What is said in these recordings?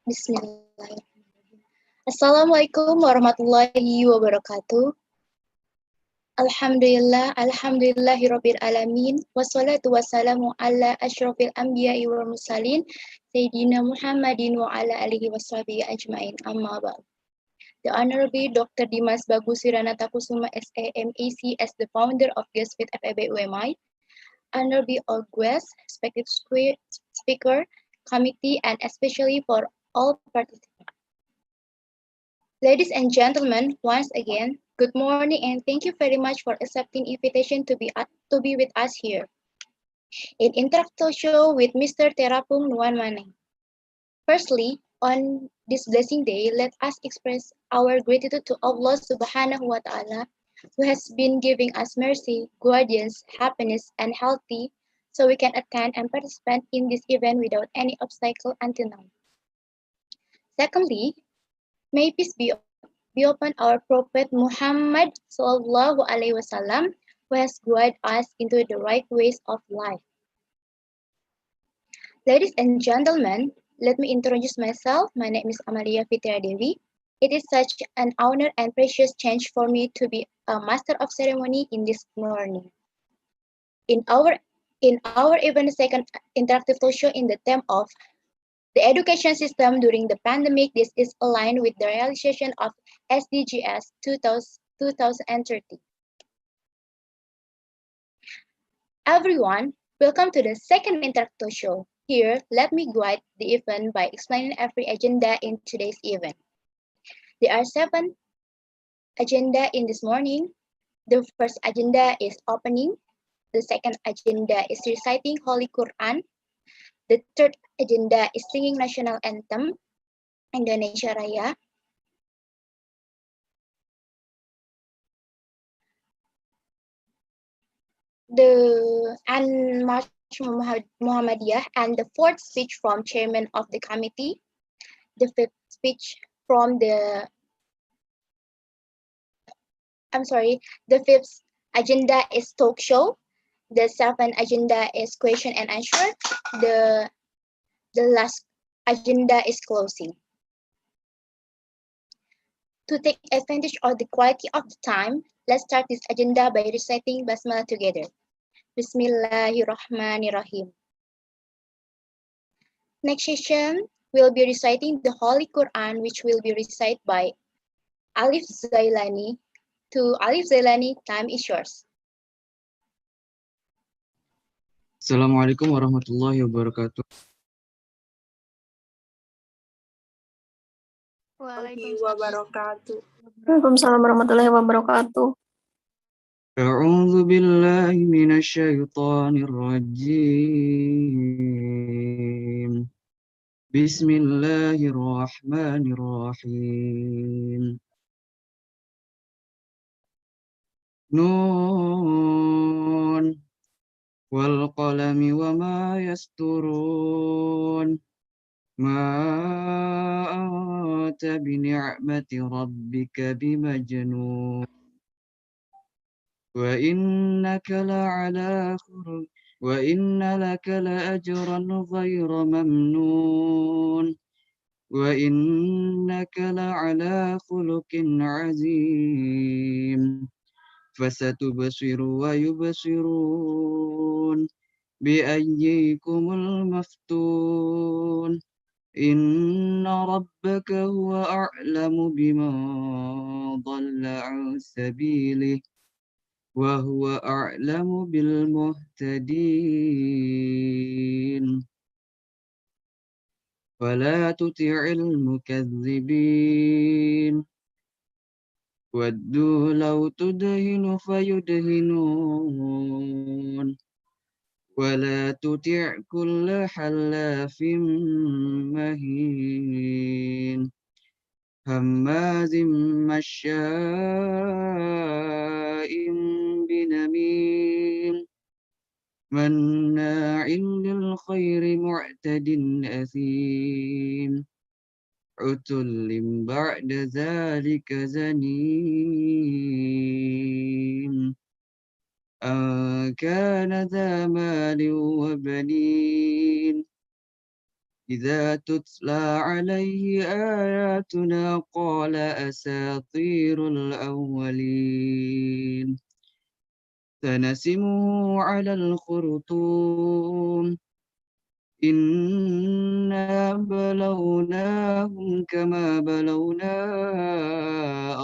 Bismillahirrahmanirrahim. Assalamualaikum warahmatullahi wabarakatuh. Alhamdulillahirabbil alamin. Wassalatu wassalamu ala asyrofil anbiya'i wal mursalin Sayyidina Muhammadin wa ala alihi washabihi ajmain. Amma ba'd. The Honorable Dr. Dimas Bagus Wiranata Kusuma SAMAC as the founder of GESFIT FEB UMI, Honorable all guests, respected speaker, committee, and especially for all participants. Ladies and gentlemen, once again, good morning and thank you very much for accepting invitation to be with us here in Interactive Show with Mr. Terapung Nuan Maneng. Firstly, on this blessing day, let us express our gratitude to Allah Subhanahu wa Ta'ala, who has been giving us mercy, guidance, happiness, and healthy, so we can attend and participate in this event without any obstacle until now. Secondly, may peace be upon our Prophet Muhammad Sallallahu Alaihi Wasallam, who has guided us into the right ways of life. Ladies and gentlemen, let me introduce myself. My name is Amalia Fitria Devi. It is such an honor and precious change for me to be a master of ceremony in this morning. In our event second interactive talk show in the theme of the education system during the pandemic, this is aligned with the realization of SDGs 2030. Everyone, welcome to the second interactive show. Here, let me guide the event by explaining every agenda in today's event. There are 7 agenda in this morning. The first agenda is opening. The second agenda is reciting Holy Quran. The third agenda is singing national anthem, Indonesia Raya. And March Muhammadiyah, and the fourth speech from chairman of the committee. The fifth speech from the fifth agenda is talk show. The seventh agenda is question and answer. The last agenda is closing. To take advantage of the quality of the time, let's start this agenda by reciting Basmalah together. Bismillahirrahmanirrahim. Next session, we'll be reciting the Holy Quran, which will be recited by Alif Zailani. To Alif Zailani, time is yours. Assalamualaikum warahmatullahi wabarakatuh. Waalaikumsalam warahmatullahi wabarakatuh. A'udzu billahi minasyaitonir rajim. Bismillahirrahmanirrahim. Nun wal qalami wama yasturun. Ma anta bini'mati rabbika bimajnun. Wa innaka laka la'ajran ghayra mamnun. Wa innaka la'ala khuluqin 'azim. Fasatubsiru wa yubsirun biayyikumul maftun. Inna rabbaka huwa a'lamu biman dhalla 'an sabilihi wa huwa a'lamu bil muhtadin. Fala tuti'il mukazzibin. Waddu law tudhinu fayudhinun. Wala tuti' kulla halafin mahin. Hammazim masya'in binamim. Manna'in lil khairi mu'tadin athim. Utullim ba'da zalika zanim. Kana dha malin wa banin. إذا تتلى عليه آياتنا قال أساطير الأولين سنسمه على الخرطوم إنا بلوناهم كما بلونا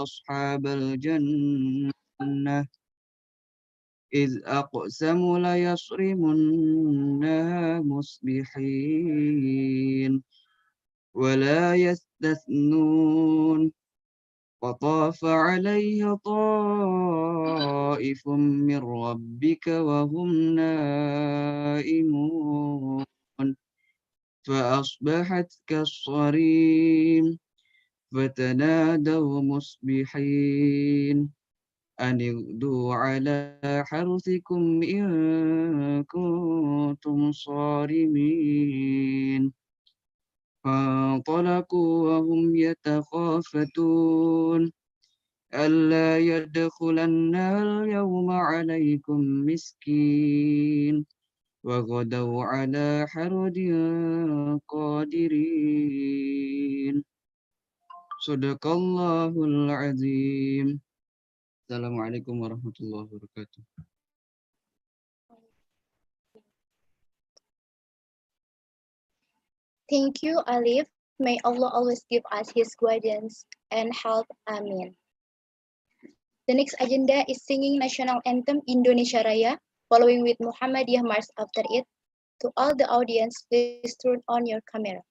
أصحاب الجنة إذ أقسموا ليصرمنها مصبحين ولا يستثنون وطاف عليه طائف من ربك وهم نائمون فأصبحت كالصريم فتنادوا مصبحين أن اغدوا على حرثكم إن كنتم صارمين فانطلقوا وهم يتخافتون ألا يدخلنها اليوم عليكم مسكين وغدوا على حرد قادرين صدق الله العظيم. Assalamualaikum warahmatullahi wabarakatuh. Thank you, Alif. May Allah always give us His guidance and help. Amin. The next agenda is singing National Anthem Indonesia Raya, following with Muhammadiyah March after it. To all the audience, please turn on your camera.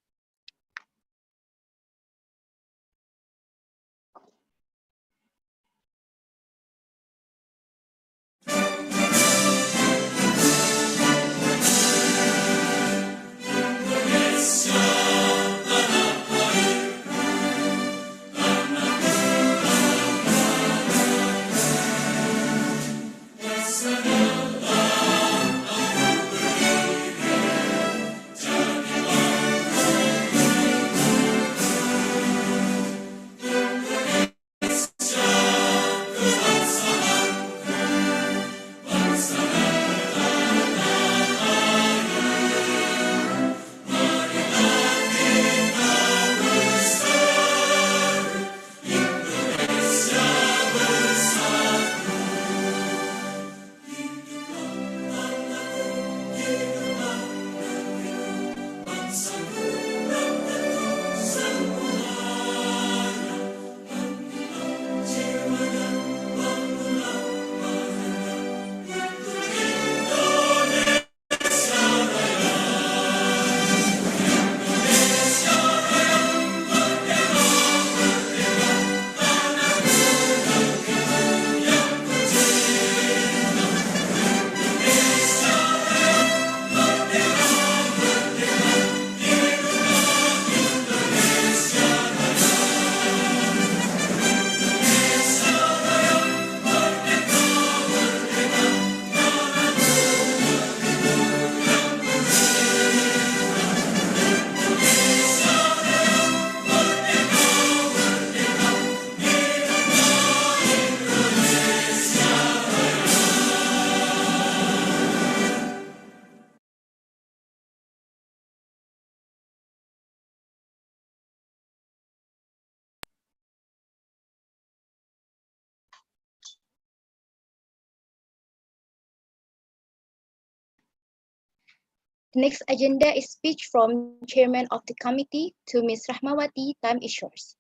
The next agenda is speech from Chairman of the Committee to Ms. Rahmawati. Time is yours.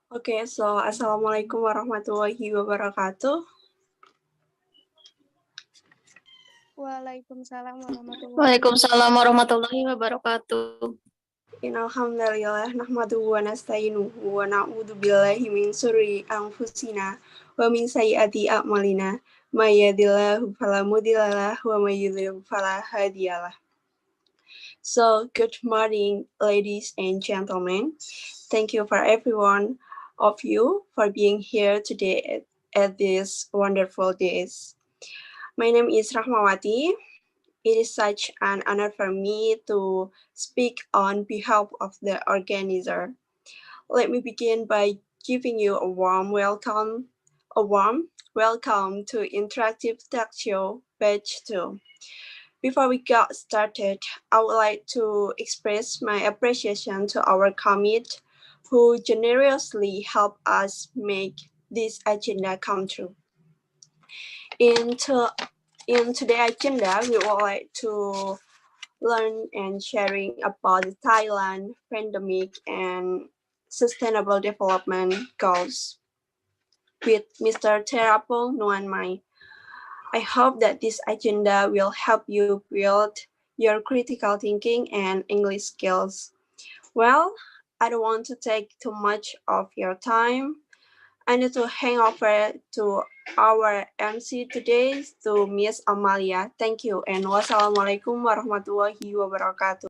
Okay, so Assalamualaikum warahmatullahi wabarakatuh. Waalaikumsalam warahmatullahi wabarakatuh. Innalhamdulillah nahmaduhu wa nasta'inuhu wa na'udzu billahi min syururi anfusina wa min sayyiati a'malina may yahdihillahu fala mudhillalah wa may yudhlil fala hadiyalah. So, good morning, ladies and gentlemen. Thank you for everyone of you for being here today at this wonderful days. My name is Rahmawati. It is such an honor for me to speak on behalf of the organizer. Let me begin by giving you a warm welcome A warm welcome to Interactive Talk Show, Batch 2. Before we get started, I would like to express my appreciation to our committee who generously help us make this agenda come true. In today's agenda, we would like to learn and sharing about the Thailand pandemic and sustainable development goals with Mr. Terapong Nuanmai. I hope that this agenda will help you build your critical thinking and English skills. Well, I don't want to take too much of your time. I need to hand over to our MC today, to Miss Amalia. Thank you, and wassalamualaikum warahmatullahi wabarakatuh.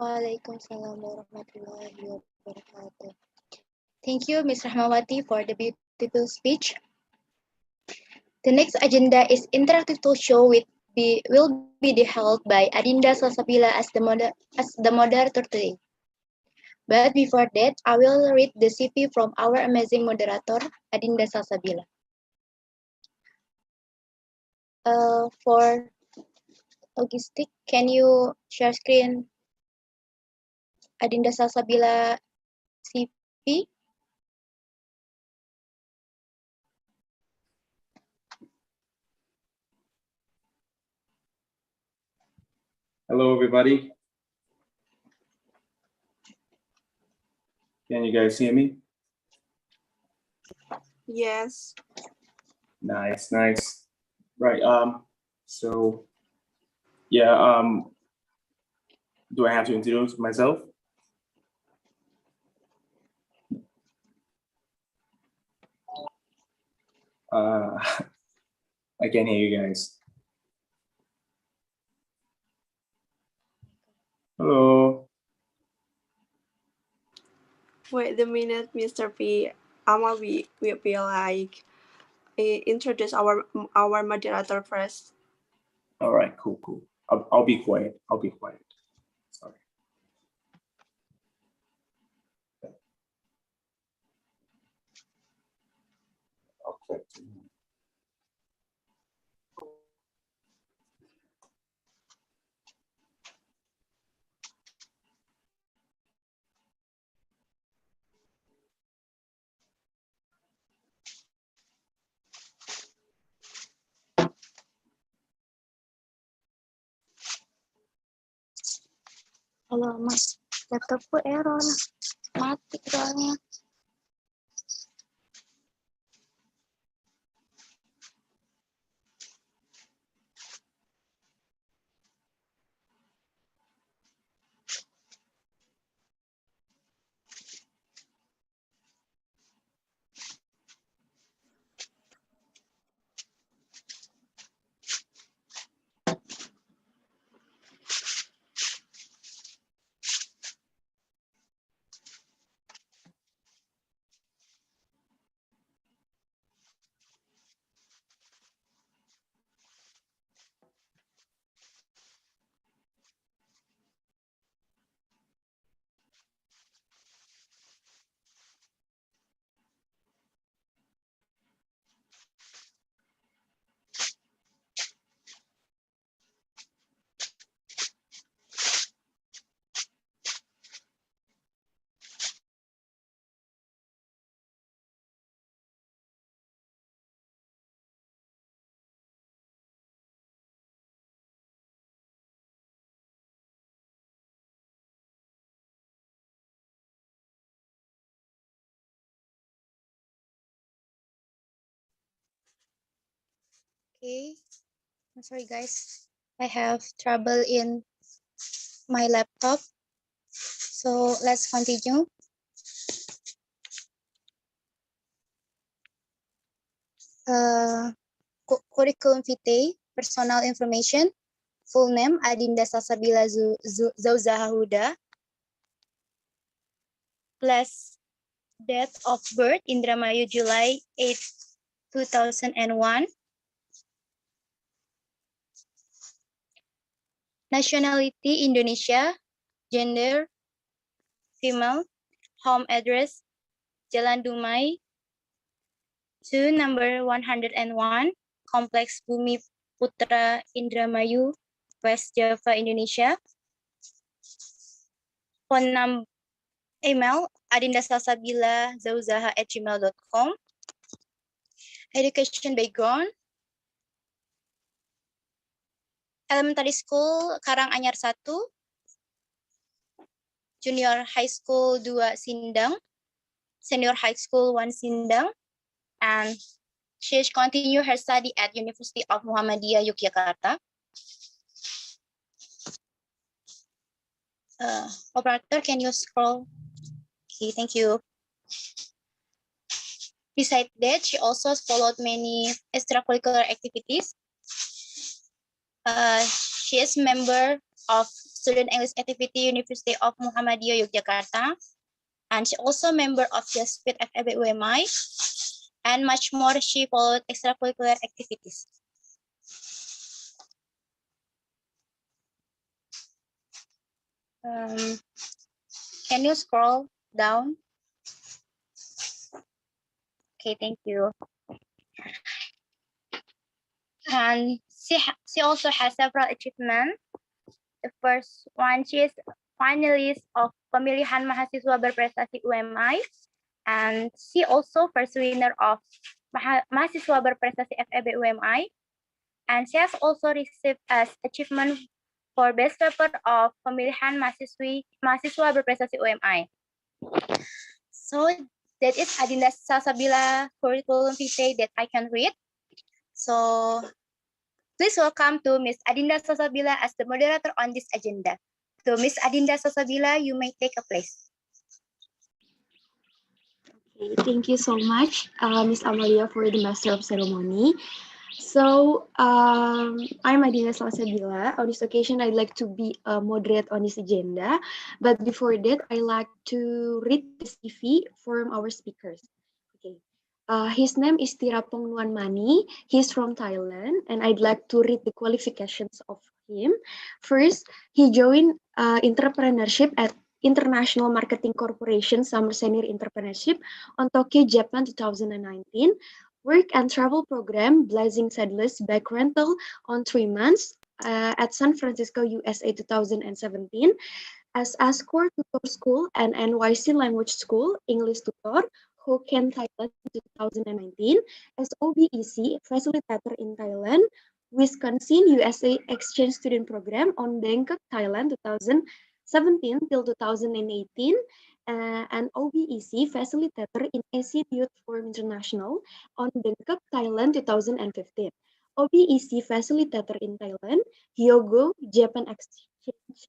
Waalaikumsalam warahmatullahi wabarakatuh. Thank you, Ms. Rahmawati, for the beautiful speech. The next agenda is interactive talk show will be held by Adinda Salsabila as the moderator today. But before that, I will read the CV from our amazing moderator, Adinda Salsabila. For logistic, can you share screen Adinda Salsabila CV? Hello, everybody. Can you guys hear me? Yes. Nice. Right. So, yeah. Do I have to introduce myself? I can't hear you guys. Hello. Wait a minute, Mr. P. Ama, we will like introduce our moderator first. All right. Cool. I'll be quiet. Sorry. Okay. Halo, Mas. Laptopku error. Mati soalnya. Okay, I'm sorry guys, I have trouble in my laptop. So let's continue. Curriculum vitae, personal information, full name Adinda Salsabila Zauzaha Huda, place date of birth Indramayu July 8, 2001. Nationality Indonesia, gender female, home address Jalan Dumai, to number 101, Complex Bumi Putra Indramayu, West Java, Indonesia. Phone email adindasalsabila@gmail.com. Education background. Elementary School Karanganyar 1, Junior High School 2 Sindang, Senior High School 1 Sindang, and she has continued her study at University of Muhammadiyah Yogyakarta. Operator, can you scroll? Okay, thank you. Besides that, she also followed many extracurricular activities. She is member of Student English Activity University of Muhammadiyah Yogyakarta, and she also member of the SPIT FEB UMI, and much more. She followed extracurricular activities. Can you scroll down? Okay, thank you. And she also has several achievements. The first one, she is finalist of Pemilihan Mahasiswa Berprestasi UMI, and she also first winner of Mahasiswa Berprestasi FEB UMI, and she has also received as achievement for best paper of Pemilihan Mahasiswa Berprestasi UMI. So that is Adinda Salsabila curriculum vitae that I can read. So please welcome to Ms. Adinda Salsabila as the moderator on this agenda. So Ms. Adinda Salsabila, you may take a place. Okay, thank you so much, Ms. Amalia, for the Master of Ceremony. So I'm Adinda Salsabila. On this occasion, I'd like to be a moderate on this agenda. But before that, I like to read the CV from our speakers. Okay. His name is Tirapong Nuanmani. He's from Thailand, and I'd like to read the qualifications of him. First, he joined entrepreneurship at International Marketing Corporation Summer Senior Entrepreneurship on Tokyo, Japan 2019. Work and travel program, Blazing Saddles Bike Rental on 3 months at San Francisco, USA 2017. As ASCOR Tutor School and NYC Language School, English Tutor, Hokkien Thailand 2019. As OBEC Facilitator in Thailand, Wisconsin, USA Exchange Student Program on Bangkok, Thailand 2017 till 2018. And OBEC Facilitator in Asian Youth Forum International on Bangkok, Thailand 2015. OBEC Facilitator in Thailand, Hyogo Japan Exchange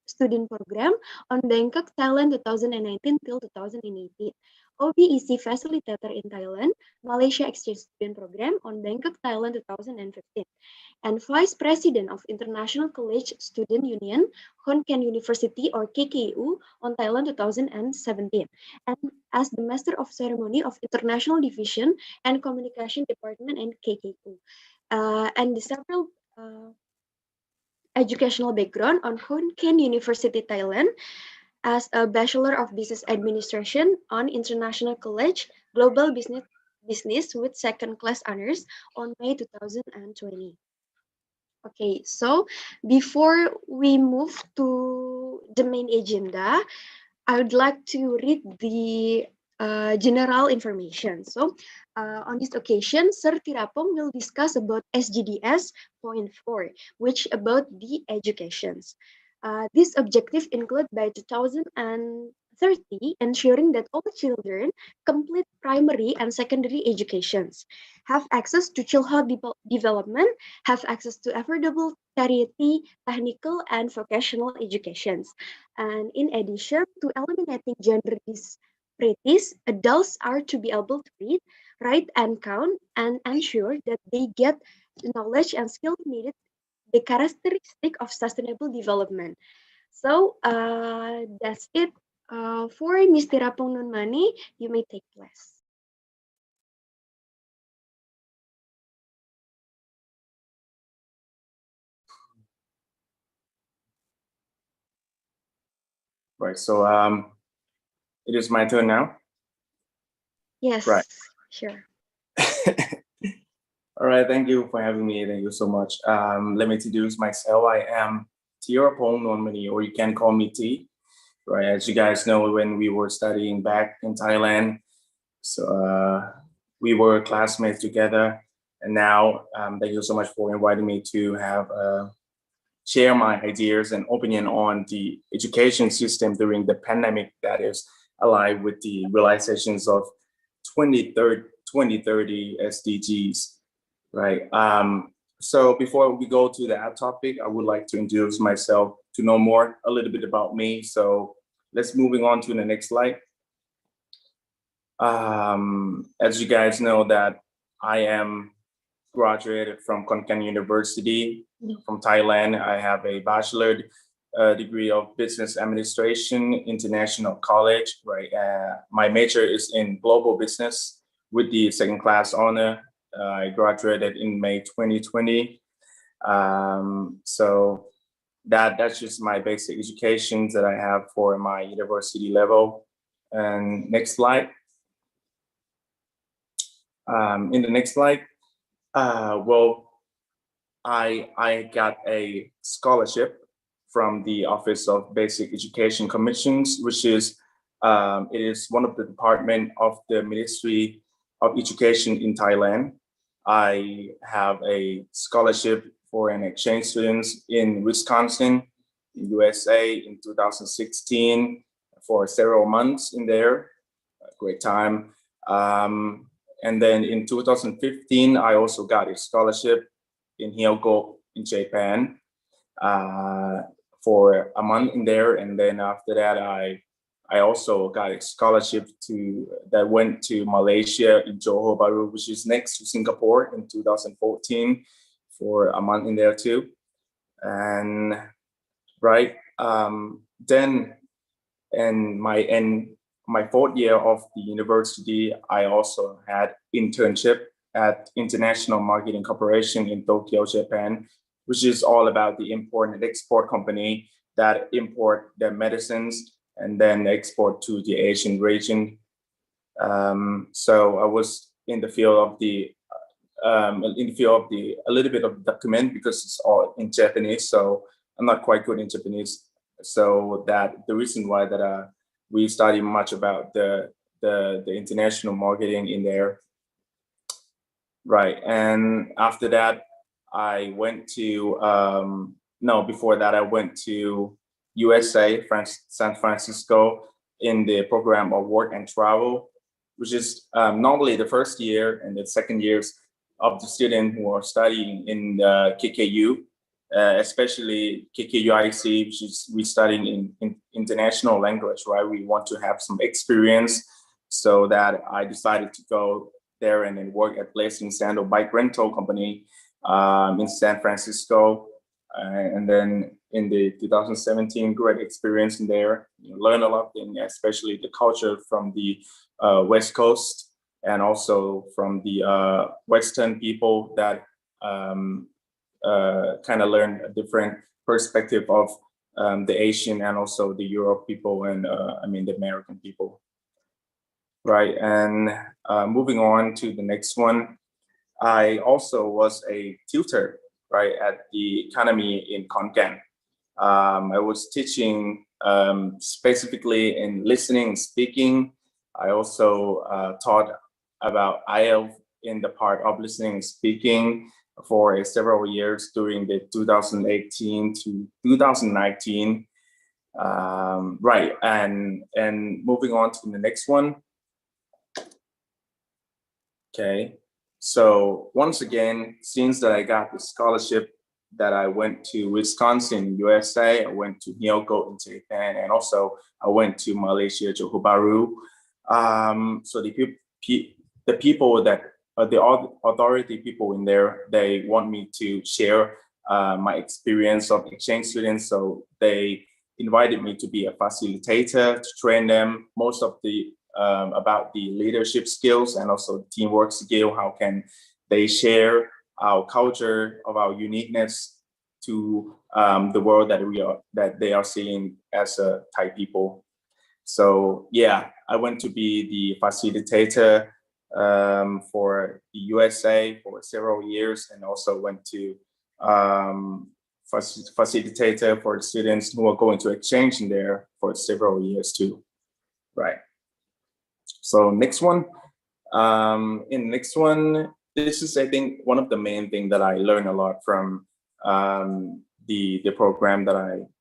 Student Program on Bangkok, Thailand 2019 till 2018. OBEC Facilitator in Thailand, Malaysia Exchange Student Program on Bangkok, Thailand 2015. And Vice President of International College Student Union, Khon Kaen University or KKU on Thailand 2017. And as the Master of Ceremony of International Division and Communication Department in KKU. And the several educational background on Khon Kaen University, Thailand, as a Bachelor of Business Administration on International College Global Business with second class honors on May 2020. Okay, so before we move to the main agenda, I would like to read the general information. So on this occasion, Sir Tirapong will discuss about SGDS point 4, which about the educations. This objective include by 2030, ensuring that all children complete primary and secondary educations, have access to childhood development, have access to affordable tertiary, technical, and vocational educations. And in addition to eliminating gender disparities, adults are to be able to read, write, and count, and ensure that they get the knowledge and skills needed, the characteristic of sustainable development. So that's it for Ms. Tirapong Nuanmani. You may take place. Right. So it is my turn now. Yes. Right. Sure. All right, thank you for having me. Thank you so much. Let me introduce myself. I am Tirapong normally, or you can call me T. Right, as you guys know, when we were studying back in Thailand, so we were classmates together. And now, thank you so much for inviting me to have share my ideas and opinion on the education system during the pandemic that is aligned with the realizations of 2030 SDGs, right? So before we go to that topic, I would like to introduce myself to know more a little bit about me. So let's moving on to the next slide. As you guys know that I am graduated from Khon Kaen University from Thailand. I have a bachelor degree of business administration, international college, right? My major is in global business with the second class honor. I graduated in May 2020. So that's just my basic education that I have for my university level. And next slide. In the next slide, well, I got a scholarship from the Office of Basic Education Commissions, which is it is one of the department of the Ministry of Education in Thailand. I have a scholarship for an exchange students in Wisconsin, in USA in 2016 for several months in there. A great time. And then in 2015, I also got a scholarship in Hyogo in Japan for a month in there. And then after that, I also got a scholarship that went to Malaysia in Johor Bahru, which is next to Singapore in 2014 for a month in there too. And right, then in my fourth year of the university, I also had internship at International Marketing Corporation in Tokyo, Japan, which is all about the import and export company that import their medicines and then export to the Asian region. So I was in the field of a little bit of document because it's all in Japanese. So I'm not quite good in Japanese. So that the reason why that we study much about the international marketing in there. Right, and after that, I went to, before that I went to USA, San Francisco in the program of work and travel, which is normally the first year and the second years of the student who are studying in KKU, especially KKUIC, which is we studying in international language, right? We want to have some experience, so that I decided to go there and then work at Blazing Sandal bike rental company in San Francisco. And then in the 2017, great experience in there. Learn a lot, especially the culture from the West Coast and also from the Western people that kind of learn a different perspective of the Asian and also the Europe people and the American people. Right, and moving on to the next one, I also was a tutor, right, at the academy in Khon Kaen. I was teaching specifically in listening and speaking. I also taught about IELTS in the part of listening and speaking for several years during the 2018 to 2019. Right, and moving on to the next one. Okay, so once again, since that I got the scholarship that I went to Wisconsin, USA, I went to Hyogo in Japan, and also I went to Malaysia, Johor Bahru. So the people that the authority people in there, they want me to share my experience of exchange students. So they invited me to be a facilitator to train them most of the about the leadership skills and also teamwork skill. How can they share our culture of our uniqueness to the world that they are seeing as a Thai people. So yeah, I went to be the facilitator for the USA for several years, and also went to facilitator for students who are going to exchange in there for several years too. Right. So next one. In next one, this is, I think, one of the main things that I learned a lot from the program that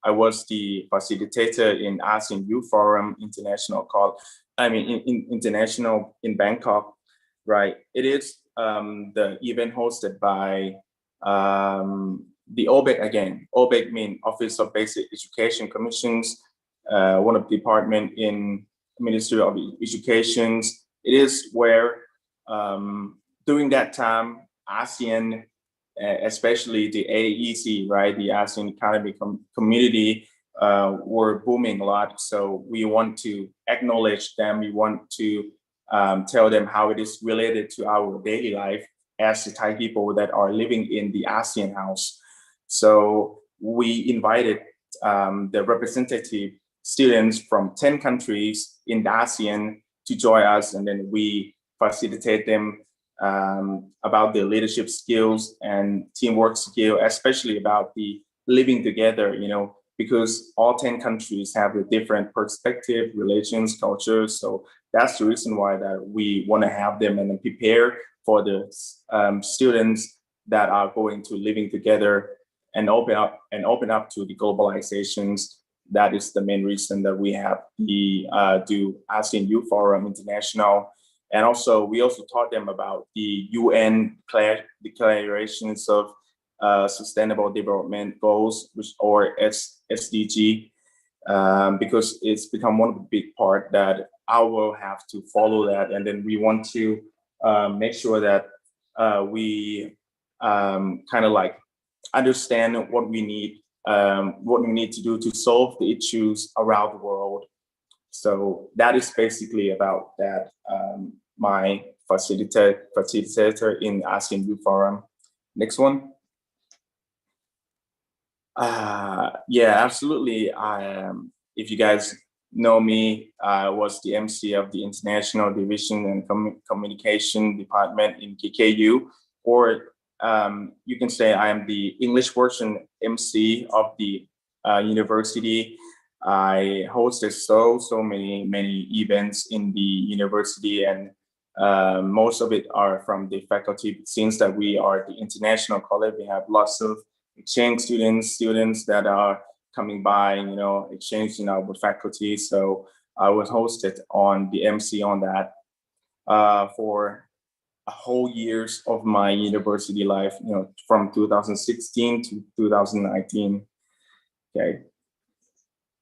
I was the facilitator in ASEAN Youth Forum International International in Bangkok, right? It is the event hosted by the OBEC again. OBEC means Office of Basic Education Commissions, one of the department in Ministry of Education. It is where during that time, ASEAN, especially the AEC, right, the ASEAN Economic Community, were booming a lot. So we want to acknowledge them. We want to tell them how it is related to our daily life as the Thai people that are living in the ASEAN house. So we invited the representative students from 10 countries in the ASEAN to join us, and then we facilitate them about their leadership skills and teamwork skill, especially about the living together, you know, because all 10 countries have a different perspective, religions, cultures. So that's the reason why that we want to have them and then prepare for the students that are going to living together and open up to the globalizations. That is the main reason that we have the do ASEAN Youth Forum International. And also, we also taught them about the UN declarations of Sustainable Development Goals, or SDG, because it's become one of the big part that I will have to follow that. And then we want to make sure that we kind of like understand what we need to do to solve the issues around the world. So that is basically about that. My facilitator in ASEAN Youth Forum. Next one. Yeah, absolutely. If you guys know me, I was the MC of the International Division and Communication Department in KKU, or you can say I am the English version MC of the university. I hosted so many events in the university, and most of it are from the faculty. Since that we are the international college, we have lots of exchange students that are coming by, you know, exchanging our faculty. So I was hosted on the MC on that for a whole years of my university life, you know, from 2016 to 2019. Okay.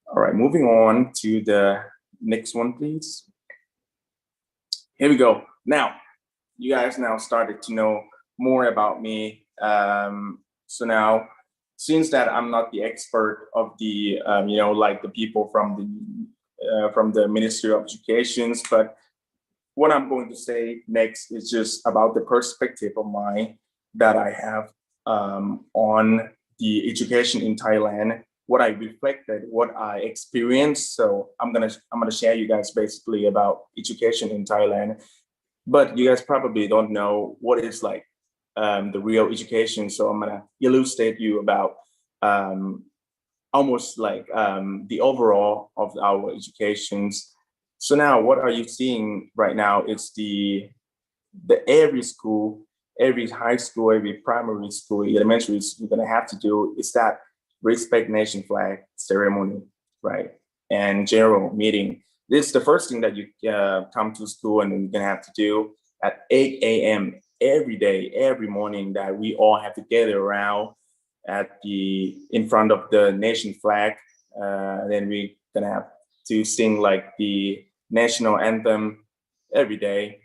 All right, moving on to the next one, please. Here we go. Now, you guys now started to know more about me. So now, since that I'm not the expert of the, you know, like the people from the Ministry of Education, but what I'm going to say next is just about the perspective of mine that I have on the education in Thailand, what I reflected, what I experienced. So I'm gonna share you guys basically about education in Thailand. But you guys probably don't know what is like the real education. So I'm gonna illustrate you about almost like the overall of our educations. So now what are you seeing right now is the every school, every high school, every primary school, elementary school, you're gonna have to do is that respect nation flag ceremony, right? And general meeting. This is the first thing that you come to school and you're gonna have to do at 8 a.m. every day, every morning, that we all have to gather around in front of the nation flag. Then we're gonna have to sing like the national anthem every day.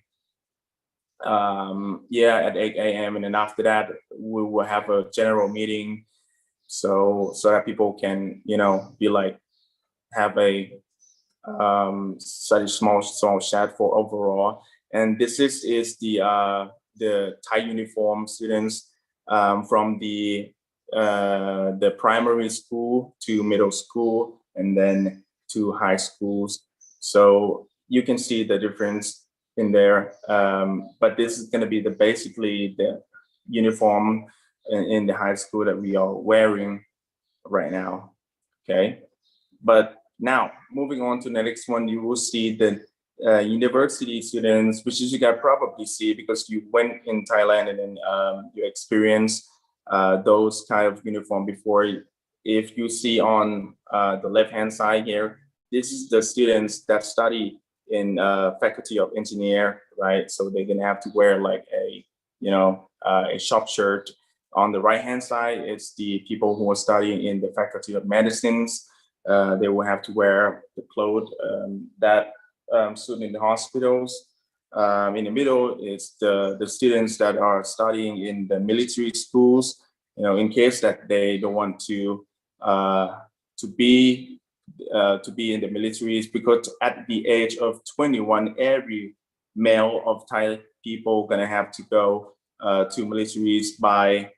Yeah, at 8 a.m. And then after that, we will have a general meeting so that people can, you know, be like, have a such small chat for overall. And this is the Thai uniform students from the primary school to middle school and then to high schools. So you can see the difference in there. But this is going to be basically the uniform in the high school that we are wearing right now. Okay, but now moving on to the next one, you will see the university students, which you can probably see because you went in Thailand and then you experienced those kind of uniform before. If you see on the left-hand side here, this is the students that study in faculty of engineer, right? So they're gonna have to wear like a, a shop shirt. On the right-hand side, it's the people who are studying in the faculty of medicines. They will have to wear the clothes that suit in the hospitals. In the middle, it's the students that are studying in the military schools, in case that they don't want to be in the militaries, because at the age of 21, every male of Thai people gonna have to go to militaries by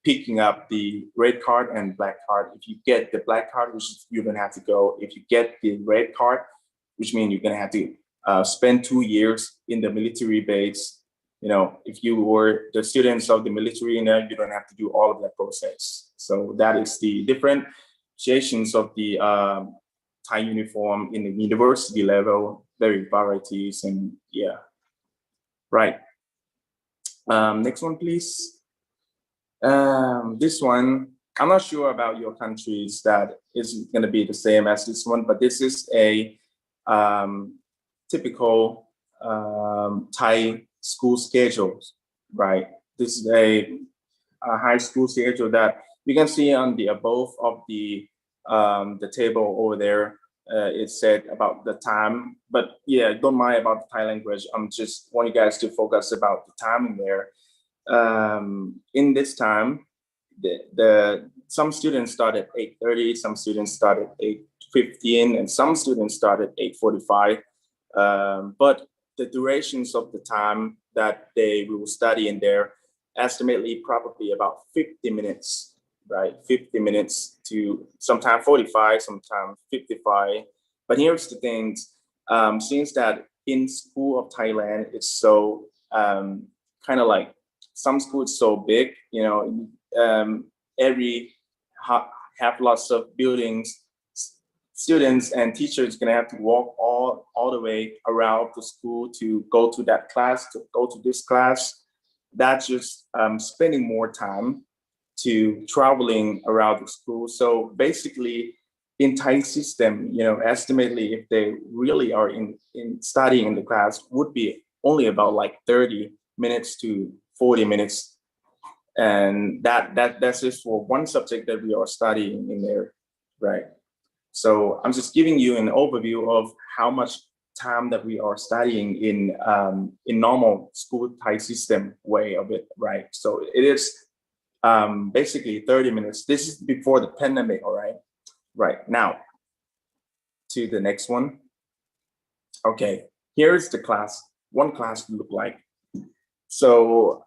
picking up the red card and black card. If you get the black card, which you're gonna have to go. If you get the red card, which means you're gonna have to spend 2 years in the military base. If you were the students of the military, you don't have to do all of that process. So that is the differentiations of the Thai uniform in the university level, very varieties, and yeah. Right. Next one, please. This one, I'm not sure about your countries that is going to be the same as this one, but this is a typical Thai school schedule, right? This is a high school schedule that you can see on the above of the table over there. It said about the time, but yeah, don't mind about the Thai language. I'm just want you guys to focus about the time in there. In this time, some students start at 8:30, some students start at 8:15, and some students start at 8:45. But the durations of the time that they will study in there, estimately probably about 50 minutes, right? 50 minutes to sometimes 45, sometimes 55. But here's the thing, since that in school of Thailand, it's so kind of like some schools so big, every have lots of buildings. Students and teachers gonna have to walk all the way around the school to go to that class, to go to this class. That's just spending more time to traveling around the school. So basically, in Thai system, estimately, if they really are in studying in the class, would be only about like 30 minutes to 40 minutes, and that's just for one subject that we are studying in there, right? So I'm just giving you an overview of how much time that we are studying in normal school Thai system way of it, right? So it is basically 30 minutes. This is before the pandemic, all right? Right, now to the next one. Okay, here's the class, one class look like. So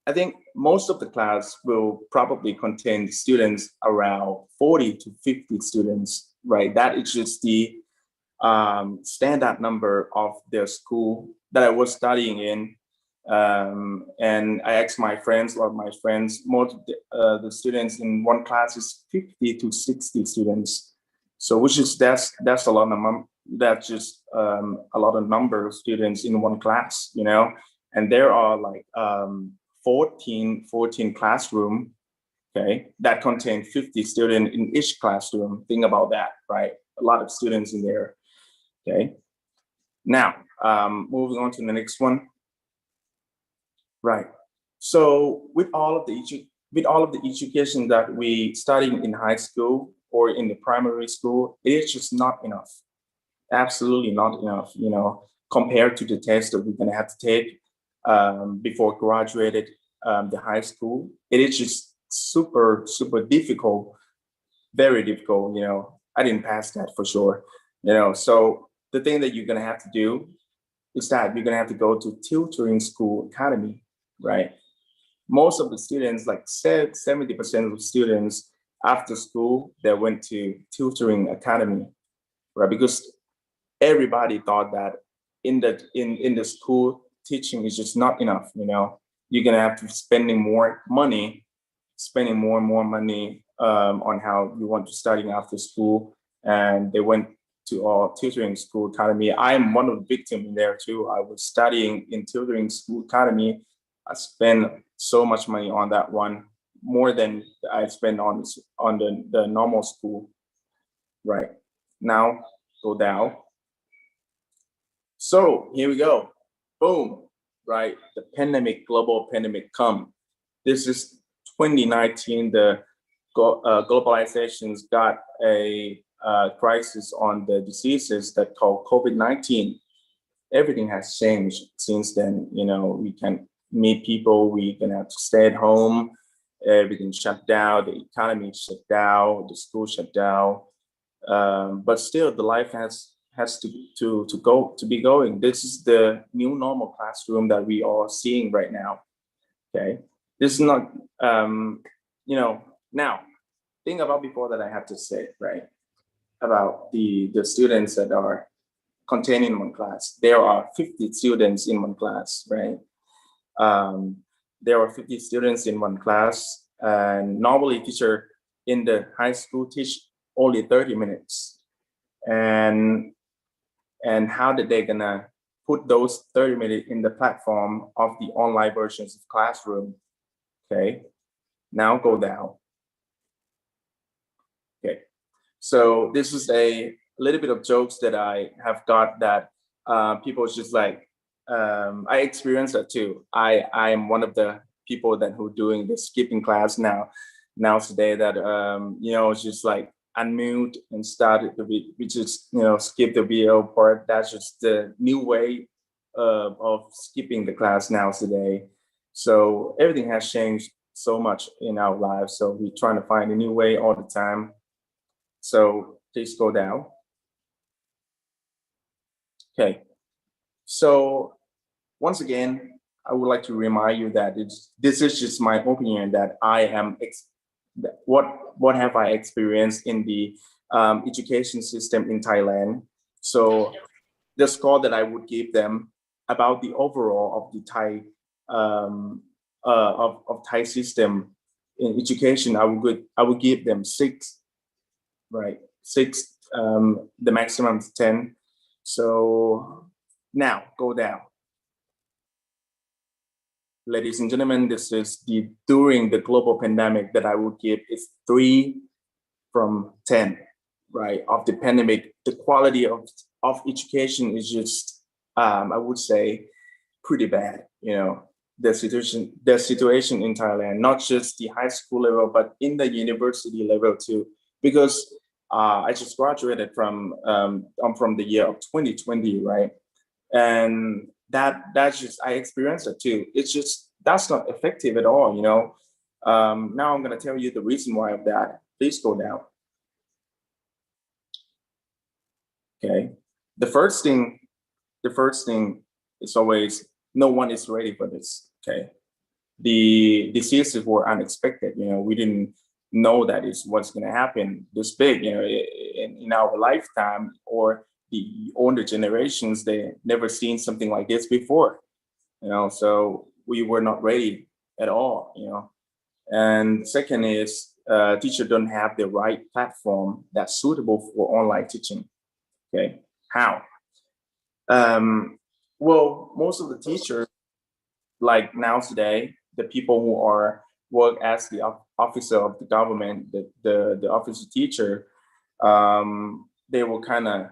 I think most of the class will probably contain students around 40 to 50 students, right? That is just the standard number of the school that I was studying in. And I asked my friends, a lot of my friends, most of the students in one class is 50 to 60 students. So that's a lot of that's just a lot of number of students in one class, and there are like 14 classroom, okay, that contain 50 students in each classroom. Think about that, right? A lot of students in there, okay? Now, moving on to the next one. Right, so with all of the education that we studying in high school or in the primary school, it is just not enough. Absolutely not enough, compared to the test that we're gonna have to take before graduated the high school. It is just super difficult, very difficult. I didn't pass that for sure. So the thing that you're gonna have to do is that you're gonna have to go to tutoring school academy, right? Most of the students, like 70% of students after school, they went to tutoring academy, right? Because everybody thought that in the school teaching is just not enough. You're gonna have to spending more money, spending more and more money on how you want to study after school. And they went to our tutoring school academy. I'm one of the victims in there too. I was studying in tutoring school academy. I spent so much money on that one, more than I spend on the normal school. Right. Now go down. So here we go. Boom. Right. The pandemic, global pandemic come. This is 2019. The globalizations got a crisis on the diseases that called COVID-19. Everything has changed since then. We can meet people. We can have to stay at home. Everything shut down. The economy shut down. The school shut down. But still, the life has to be going. This is the new normal classroom that we are seeing right now. Okay, this is not now. Think about before that I have to say, right, about the students that are contained in one class. There are 50 students in one class, right? There are 50 students in one class, and normally teacher in the high school teach only 30 minutes. And how did they gonna put those 30 minutes in the platform of the online versions of classroom? Okay, now go down. Okay, so this is a little bit of jokes that I have got that people just like, I experienced that too. I am one of the people who doing the skipping class now today that, it's just like unmute and started we just, skip the video part. That's just the new way of skipping the class now today. So everything has changed so much in our lives. So we're trying to find a new way all the time. So please go down. Okay. So once again, I would like to remind you that this is just my opinion that I am, what have I experienced in the education system in Thailand. So the score that I would give them about the overall of the Thai of Thai system in education, I would give them 6, right? 6, the maximum is 10. So now go down. Ladies and gentlemen, this is during the global pandemic that I would give is 3 from 10, right? Of the pandemic, the quality of education is just, I would say, pretty bad. The situation in Thailand, not just the high school level, but in the university level too, because I just graduated from the year of 2020, right? And that's just, I experienced it too. It's just, that's not effective at all, Now I'm gonna tell you the reason why of that. Please go down. Okay. The first thing is always, no one is ready for this. Okay. The diseases were unexpected. We didn't know that is what's gonna happen this big, in our lifetime, or the older generations, they never seen something like this before, so we were not ready at all, And second is, teacher don't have the right platform that's suitable for online teaching. Okay, how? Well, most of the teachers, like now today, the people who work as the officer of the government, the officer teacher, they will kind of,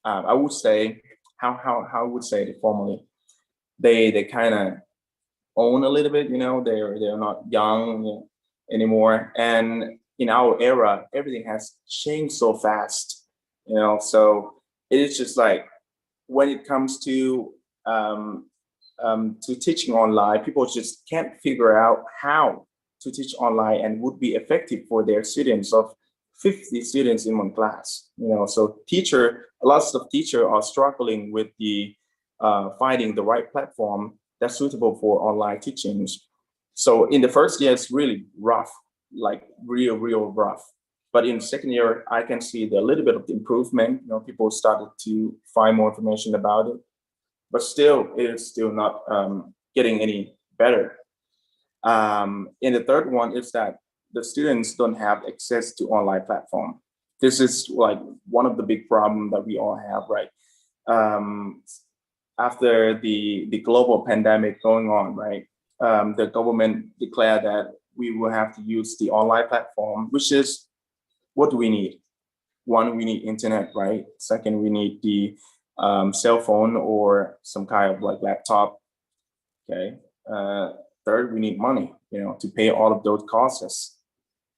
I would say, how I would say it formally, they kind of own a little bit, they're not young anymore. And in our era, everything has changed so fast, so it is just like, when it comes to teaching online, people just can't figure out how to teach online and would be effective for their students of 50 students in one class, so lots of teachers are struggling with the finding the right platform that's suitable for online teachings. So in the first year, it's really rough, like real rough. But in the second year, I can see a little bit of the improvement. People started to find more information about it. but still, it is still not getting any better. And the third one is that the students don't have access to online platform. This is like one of the big problems that we all have, right? After the global pandemic going on, right? The government declared that we will have to use the online platform, which is, what do we need? One, we need internet, right? Second, we need the cell phone or some kind of like laptop, okay? Third, we need money, to pay all of those costs.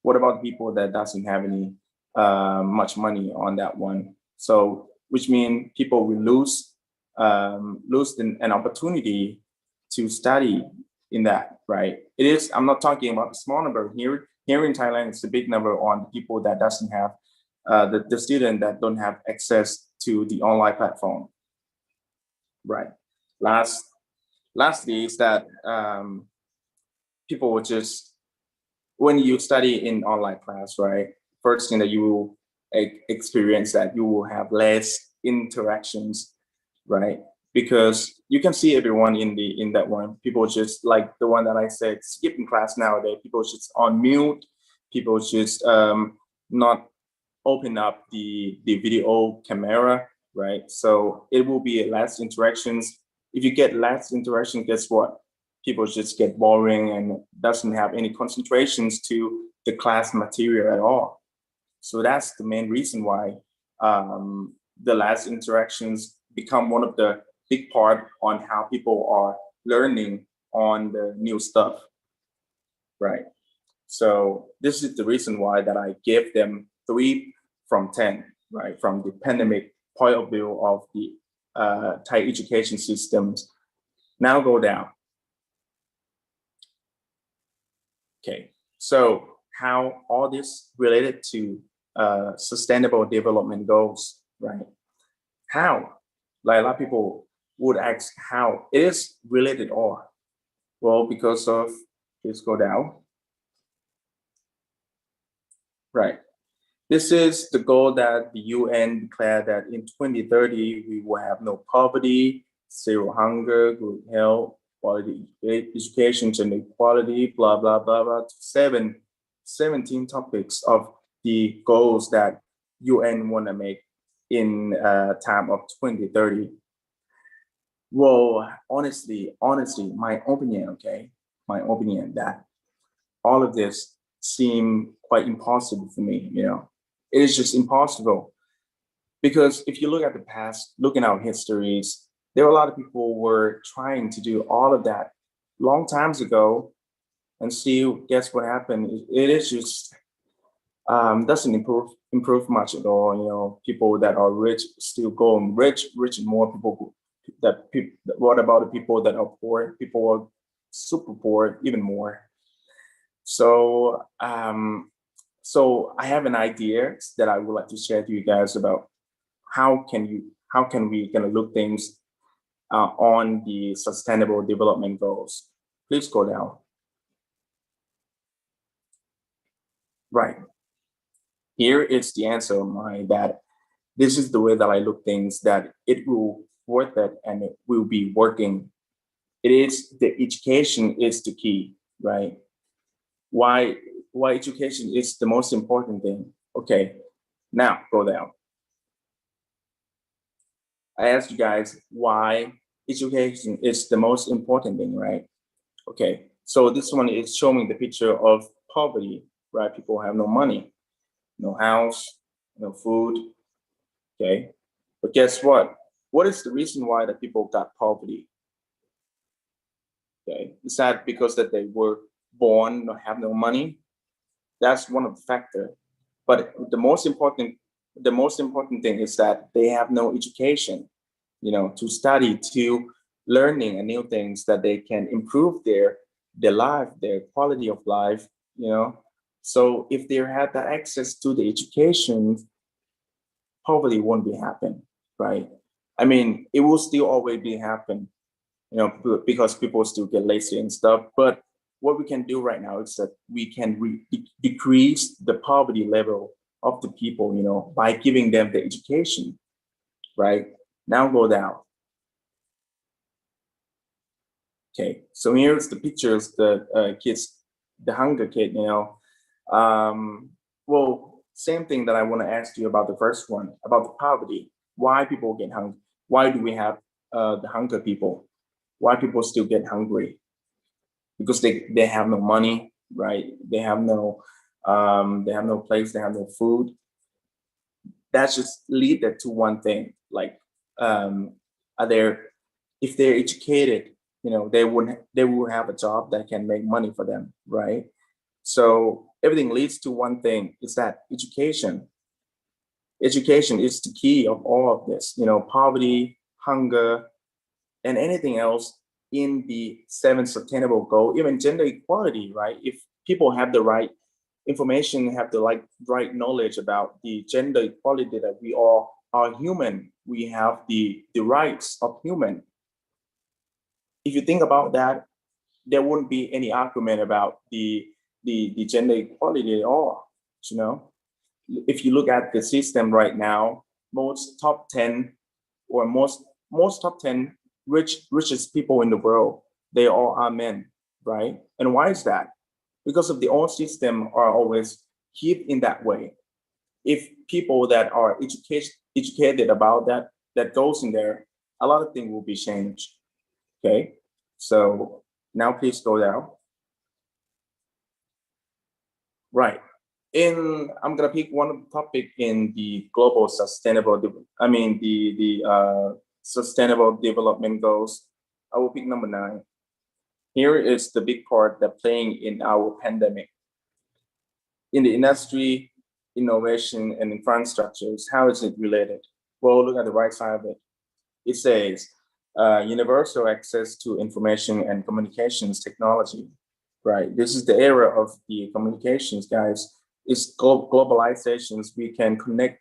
What about people that doesn't have any much money on that one? So, which means people will lose an opportunity to study in that, right? It is, I'm not talking about a small number here. Here in Thailand, it's a big number on people that doesn't have, the student that don't have access to the online platform, right? Lastly is that people will just, when you study in online class, right? First thing that you will experience that you will have less interactions, right? Because you can see everyone in that one. People just like the one that I said, skipping class nowadays. People just on mute. People just not open up the video camera, right? So it will be less interactions. If you get less interaction, guess what? People just get boring and doesn't have any concentrations to the class material at all. So that's the main reason why the less interactions become one of the big part on how people are learning on the new stuff, right? So this is the reason why that I gave them 3 from 10, right? From the pandemic point of view of the Thai education systems. Now go down. Okay, so how all this related to sustainable development goals, right? How? Like a lot of people would ask how. It is related or? Well, because of, let's go down. Right. This is the goal that the UN declared that in 2030, we will have no poverty, zero hunger, good health, quality education, gender equality, blah, blah, blah, blah. 17 topics of the goals that UN want to make in time of 2030. Well, honestly, my opinion, okay? My opinion that all of this seem quite impossible for me, It is just impossible. Because if you look at the past, look at our histories, there were a lot of people who were trying to do all of that long times ago, and see, guess what happened? It is just doesn't improve much at all. People that are rich still going rich and more. What about the people that are poor? People are super poor, even more. So so I have an idea that I would like to share to you guys about how can we gonna look things on the sustainable development goals. Please go down. Right. Here is the answer of mine, that this is the way that I look things, that it will worth it and it will be working. It is the education is the key, right? Why education is the most important thing. Okay, now go down. I asked you guys why education is the most important thing, right? Okay, so this one is showing the picture of poverty, right? People have no money, no house, no food, okay? But guess what? What is the reason why the people got poverty? Okay, is that because that they were born or have no money? That's one of the factors. But the most important thing is that they have no education, to study, to learning and new things that they can improve their life, their quality of life, So if they had the access to the education, poverty won't be happen, right? I mean, it will still always be happen, because people still get lazy and stuff. But what we can do right now is that we can decrease the poverty level of the people, by giving them the education, right? Now go down. Okay, so here's the pictures, the kids, the hunger kid, you know. Well, same thing that I want to ask you about the first one, about the poverty. Why people get hungry? Why do we have the hunger people? Why people still get hungry? Because they have no money, right? They have no place, they have no food. That's just lead to one thing, like if they're educated, you know, they will have a job that can make money for them, right? So everything leads to one thing, is that education. Education is the key of all of this, you know, poverty, hunger, and anything else in the 7th sustainable goal, even gender equality, right? If people have the right information, have the right knowledge about the gender equality, that we all are human, we have the rights of human. If you think about that, there wouldn't be any argument about the gender equality at all, you know? If you look at the system right now, most top 10 or most top 10 richest people in the world, they all are men, right? And why is that? Because of the old system are always keep in that way. If people that are educated about that goes in there, a lot of things will be changed. Okay, so now please go down. Right. I'm gonna pick one topic in the global sustainable. The sustainable development goals. I will pick number 9. Here is the big part that playing in our pandemic. In the industry, innovation, and infrastructures, how is it related? Well, look at the right side of it. It says universal access to information and communications technology. Right. This is the era of the communications, guys. It's globalizations. We can connect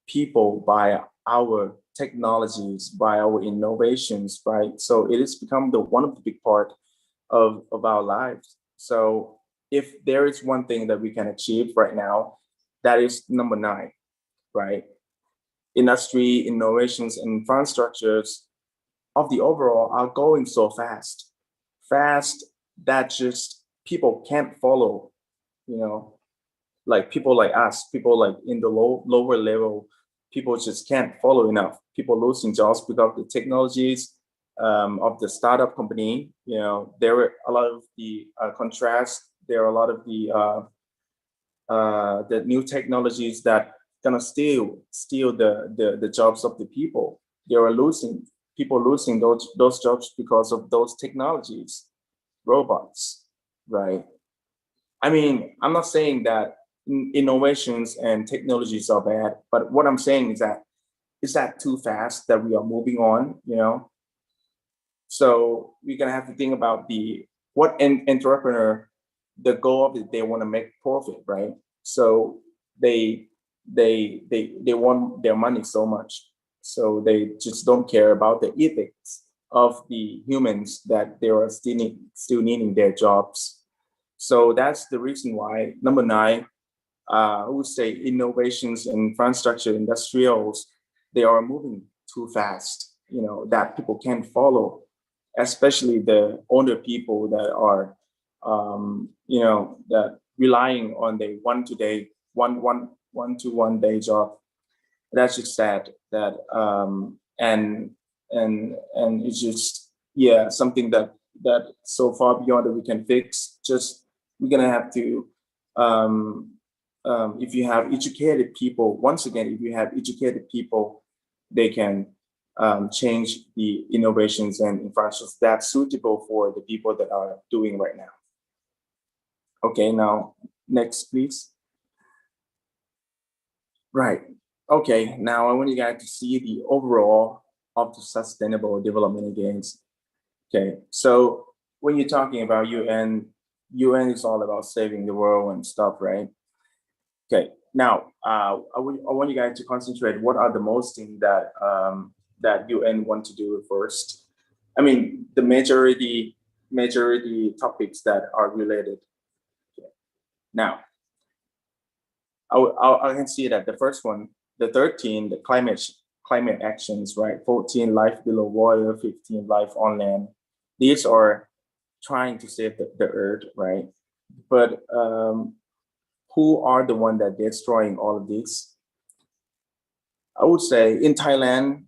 people by our technologies, by our innovations, right? So it has become one of the big part of our lives. So if there is one thing that we can achieve right now, that is number 9, right? Industry, innovations, and infrastructures of the overall are going so fast that just people can't follow, you know, like people like us, people like in the lower level, people just can't follow enough. People losing jobs because of the technologies of the startup company. You know, there are a lot of the contrast. There are a lot of the new technologies that gonna steal the jobs of the people. They are losing those jobs because of those technologies, robots, right? I mean, I'm not saying that innovations and technologies are bad, but what I'm saying is that too fast that we are moving on, you know? So we're gonna have to think about what entrepreneur, the goal of it, they want to make profit, right? So they want their money so much, so they just don't care about the ethics of the humans that they are still needing their jobs. So that's the reason why number 9, I would say innovations and infrastructure industrials, they are moving too fast, you know, that people can't follow, especially the older people that are, you know, that relying on the one to one day job. That's just sad that, and it's just, yeah, something that so far beyond that we can fix. Just we're gonna have to, if you have educated people, once again, if you have educated people, they can change the innovations and infrastructures that's suitable for the people that are doing right now. Okay, now next, please. Right. Okay, now I want you guys to see the overall of the sustainable development against. Okay, so when you're talking about UN is all about saving the world and stuff, right? Okay, now I want you guys to concentrate. What are the most things that that UN want to do first? I mean, the majority topics that are related. Okay. Now, I can see that the first one, the 13, the climate actions, right? 14, life below water. 15, life on land. These are trying to save the earth, right? But who are the one that destroying all of this? I would say in Thailand,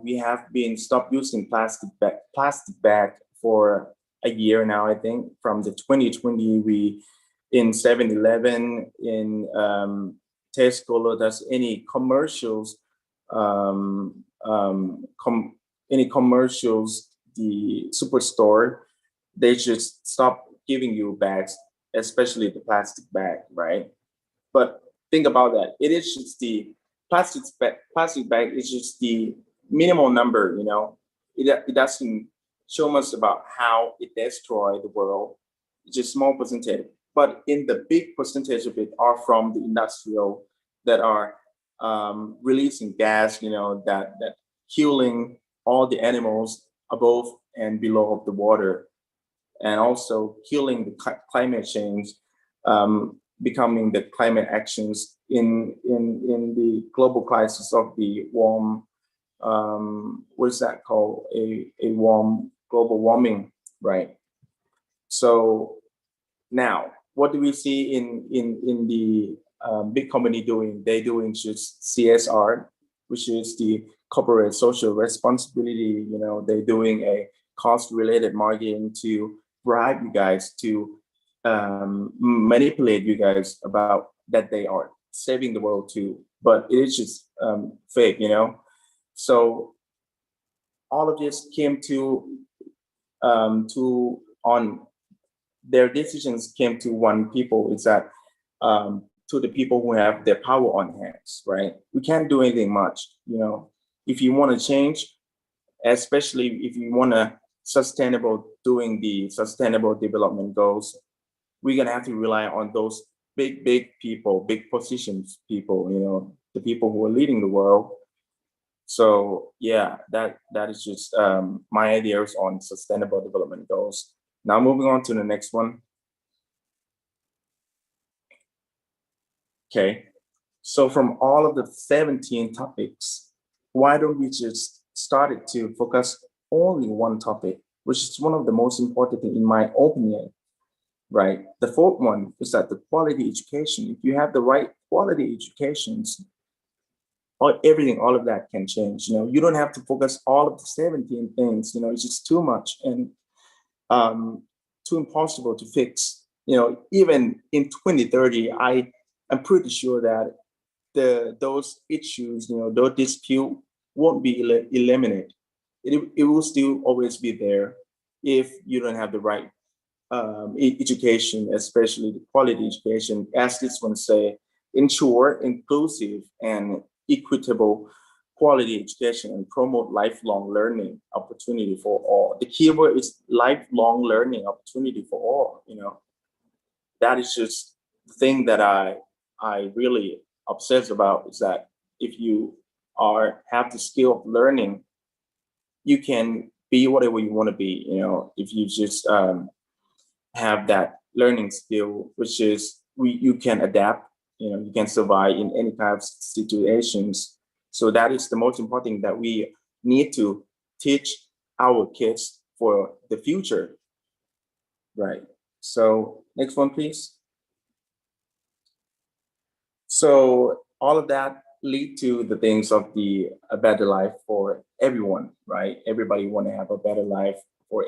we have been stopped using plastic bag for a year now. I think from the 2020, we in 7-Eleven, in Tesco, Lotus, any commercials, any commercials, the superstore, they just stop giving you bags, especially the plastic bag, right? But think about that. It is just the plastic bag is just the minimal number, you know. It doesn't show much about how it destroys the world. It's just small percentage. But in the big percentage of it are from the industrial that are releasing gas, you know, that killing all the animals above and below of the water, and also killing the climate change, becoming the climate actions in the global crisis of the warm, what is that called? A warm global warming, right? So now, what do we see in the big company doing? They doing just CSR, which is the corporate social responsibility. You know, they're doing a cost-related marketing to bribe you guys, to manipulate you guys about that they are saving the world too. But it is just fake, you know. So all of this came to on their decisions came to one people, is that to the people who have their power on hands, right? We can't do anything much, you know. If you want to change, especially if you want to doing the sustainable development goals, we're gonna have to rely on those big people, big positions people, you know, the people who are leading the world. So yeah, that is just my ideas on sustainable development goals. Now moving on to the next one. Okay, so from all of the 17 topics, why don't we just start to focus only one topic, which is one of the most important thing in my opinion, right? The fourth one is that the quality education. If you have the right quality educations, everything, all of that can change. You know, you don't have to focus all of the 17 things. You know, it's just too much and too impossible to fix. You know, even in 2030, I'm pretty sure that those issues, you know, those dispute won't be eliminated. It will still always be there if you don't have the right education, especially the quality education, as this one say, ensure inclusive and equitable quality education and promote lifelong learning opportunity for all. The keyword is lifelong learning opportunity for all, you know. That is just the thing that I really obsess about, is that if you have the skill of learning, you can be whatever you want to be, you know, if you just have that learning skill, which is you can adapt, you know, you can survive in any kind of situations. So that is the most important thing that we need to teach our kids for the future, right? So next one, please. So all of that lead to the things of a better life for everyone, right? Everybody want to have a better life for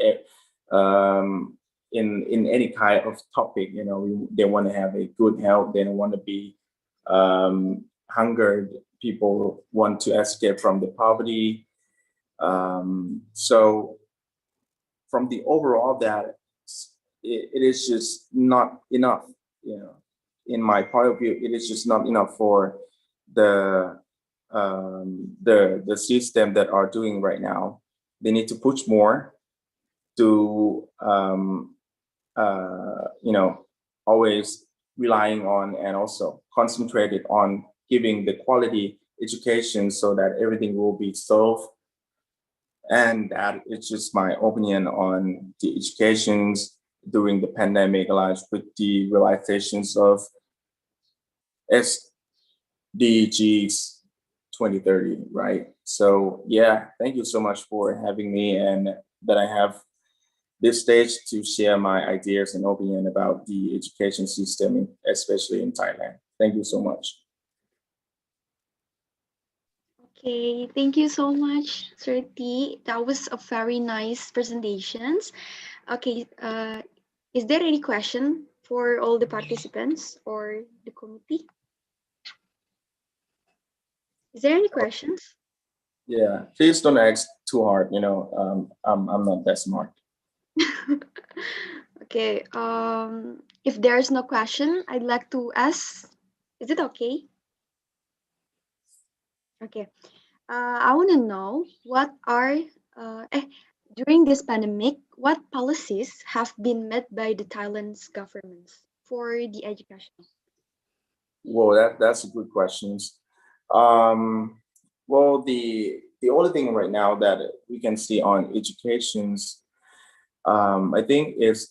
in any kind of topic, you know. They want to have a good health. They don't want to be hungered. People want to escape from the poverty. So from the overall, that it is just not enough, you know. In my point of view, it is just not enough for the system that are doing right now. They need to push more to you know, always relying on and also concentrated on giving the quality education so that everything will be solved. And that is just my opinion on the educations during the pandemic, allied with the realizations of SDGs 2030, right? So yeah, thank you so much for having me, and that I have this stage to share my ideas and opinion about the education system, especially in Thailand. Thank you so much. Okay, thank you so much, Sir T. That was a very nice presentations. Okay, is there any question for all the participants or the committee? Is there any questions? Yeah, please don't ask too hard. I'm not that smart. Okay, if there's no question, I'd like to ask, is it okay? Okay, I want to know what are, during this pandemic, what policies have been made by the Thailand's government for the education? Well, that's a good question. Well, the only thing right now that we can see on educations, I think is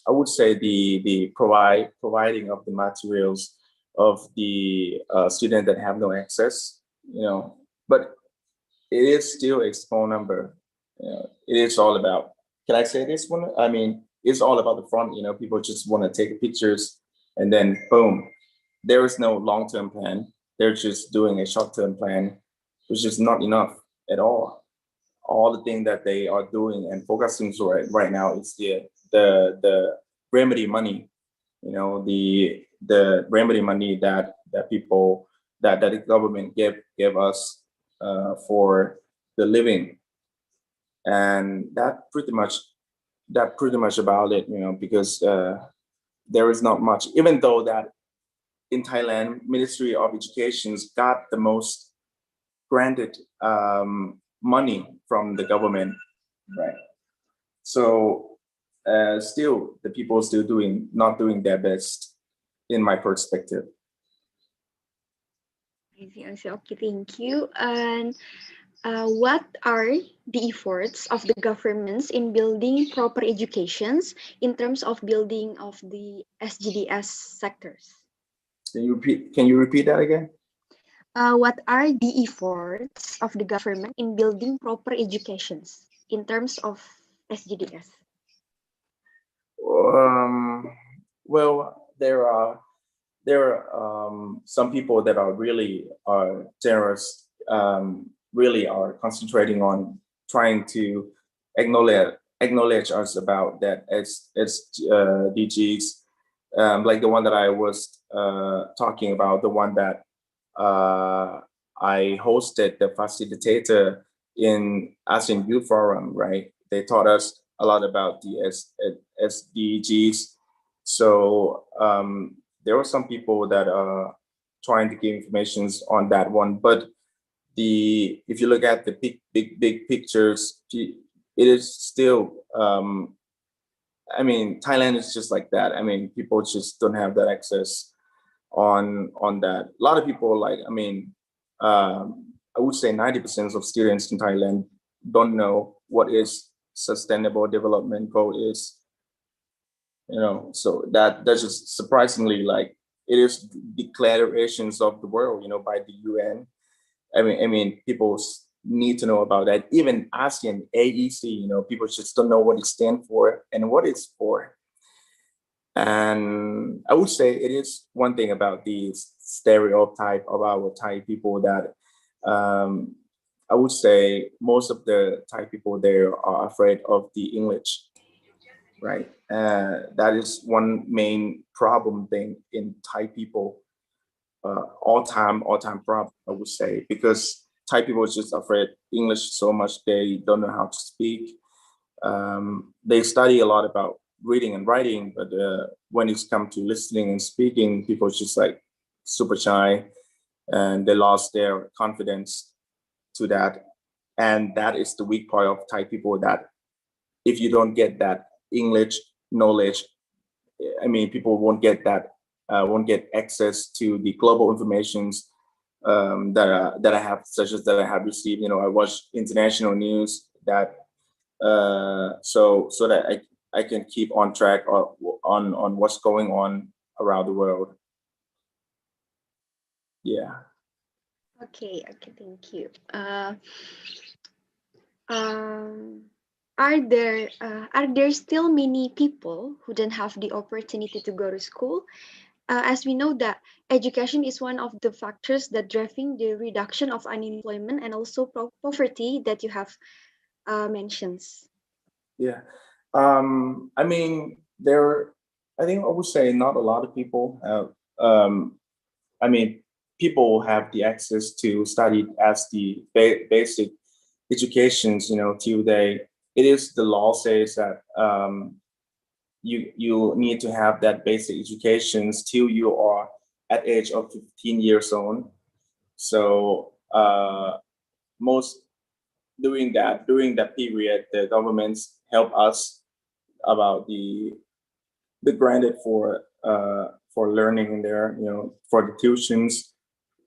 I would say the providing of the materials of the student that have no access, but it is still a small number. It is all about. Can I say this one? I mean, it's all about the front. People just want to take pictures, and then boom, there is no long-term plan. They're just doing a short-term plan, which is not enough at all. All the thing that they are doing and focusing right now is the remedy money. The remedy money that people that the government gave us for the living, and that pretty much about it. Because there is not much, even though that in Thailand, Ministry of Education's got the most granted money from the government, right? So still, the people are still not doing their best, in my perspective. I see. Okay, thank you. And what are the efforts of the governments in building proper educations in terms of building of the SGDS sectors? Can you repeat that again? What are the efforts of the government in building proper educations in terms of SGDS? Well, there are some people that are really generous, really are concentrating on trying to acknowledge us about that SDGs, like the one that I was talking about, the one that I hosted, the facilitator in ASEAN Youth Forum, right? They taught us a lot about the SDGs. So there were some people that are trying to give information on that one, but if you look at the big pictures, it is still. I mean, Thailand is just like that. I mean, people just don't have that access on that. A lot of people, I would say 90% of students in Thailand don't know what is sustainable development goal is. So that's just surprisingly, it is declarations of the world, by the UN. I mean, people need to know about that. Even ASEAN, AEC, people just don't know what it stands for and what it's for. And I would say it is one thing about the stereotype of our Thai people that I would say most of the Thai people there are afraid of the English, right? That is one main problem thing in Thai people, all time problem, I would say, because Thai people are just afraid English so much they don't know how to speak. They study a lot about reading and writing, but when it's come to listening and speaking, people are just super shy, and they lost their confidence to that. And that is the weak point of Thai people, that if you don't get that English knowledge, I mean, people won't get access to the global informations that I have, such as that I have received. I watch international news that so that I can keep on track on what's going on around the world. Yeah. Okay, thank you. are there still many people who don't have the opportunity to go to school? As we know that education is one of the factors that driving the reduction of unemployment and also poverty that you have mentioned. Yeah. I mean, I think I would say not a lot of people have, I mean, people have the access to study as the basic educations, till it is the law says that you need to have that basic educations till you are at age of 15 years old. So most during that period, the governments help us about the granted for learning in there, for the tuitions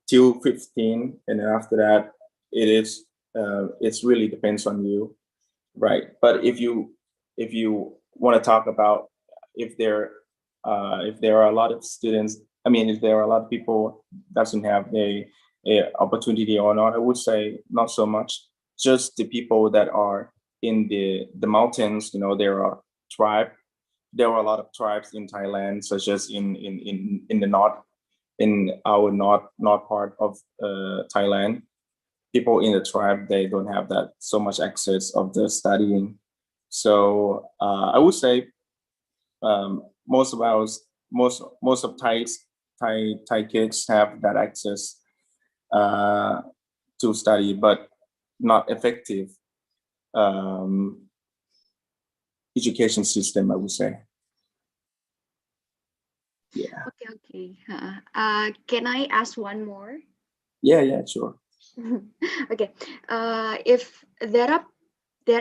till 15, and then after that, it's really depends on you, right? But if you want to talk about if there are a lot of students, I mean, if there are a lot of people doesn't have a opportunity or not, I would say not so much. Just the people that are in the mountains, there are tribe. There are a lot of tribes in Thailand, such as in the north, in our north part of Thailand. People in the tribe, they don't have that so much access of the studying. So I would say most of Thai kids have that access to study, but not effective education system, I would say. Yeah. Okay. Can I ask one more? Yeah, sure. Okay. If there